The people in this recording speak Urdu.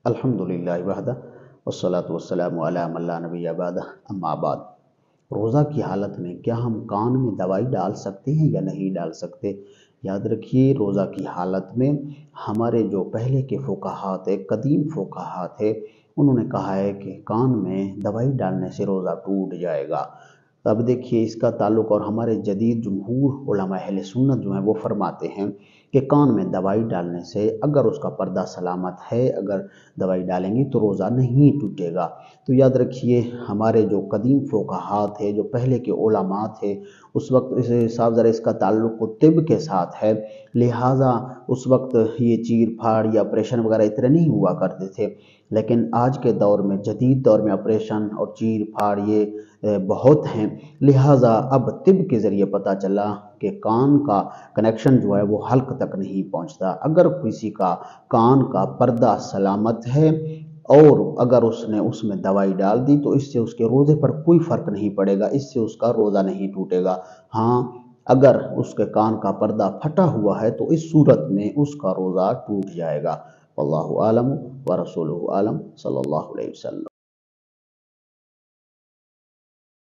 الحمدللہ وحدہ والصلاة والسلام علی من لا نبی بعدہ اما بعد۔ روزہ کی حالت میں کیا ہم کان میں دوائی ڈال سکتے ہیں یا نہیں ڈال سکتے؟ یاد رکھیے، روزہ کی حالت میں ہمارے جو پہلے کے فقہاء تھے، قدیم فقہاء تھے، انہوں نے کہا ہے کہ کان میں دوائی ڈالنے سے روزہ ٹوٹ جائے گا۔ اب دیکھیے، اس کا تعلق اور ہمارے جدید جمہور علماء اہل سنت جو ہیں وہ فرماتے ہیں کہ کان میں دوائی ڈالنے سے اگر اس کا پردہ سلامت ہے، اگر دوائی ڈالیں گی تو روزہ نہیں ٹوٹے گا۔ تو یاد رکھیے، ہمارے جو قدیم فقہاء تھے، جو پہلے کے علماء تھے، اس وقت صاف ذرا اس کا تعلق طب کے ساتھ ہے، لہٰذا اس وقت یہ چیر پھاڑ یا آپریشن وغیرہ اتنے نہیں ہوا کرتے تھے۔ لیکن آج کے دور میں، جدید دور میں آپریشن اور چیر پھاڑ یہ بہت ہیں، لہٰذا اب طب کے ذریعے پتہ چلا کہ کان کا کنیکشن جو ہے وہ حلق تک نہیں پہنچتا۔ اگر کسی کا کان کا پردہ سلامت ہے اور اگر اس نے اس میں دوائی ڈال دی تو اس سے اس کے روزے پر کوئی فرق نہیں پڑے گا، اس سے اس کا روزہ نہیں ٹوٹے گا۔ ہاں، اگر اس کے کان کا پردہ پھٹا ہوا ہے تو اس صورت میں اس کا روزہ ٹوٹ جائے گا۔ واللہ اعلم ورسولہ اعلم، صلی اللہ علیہ وسلم۔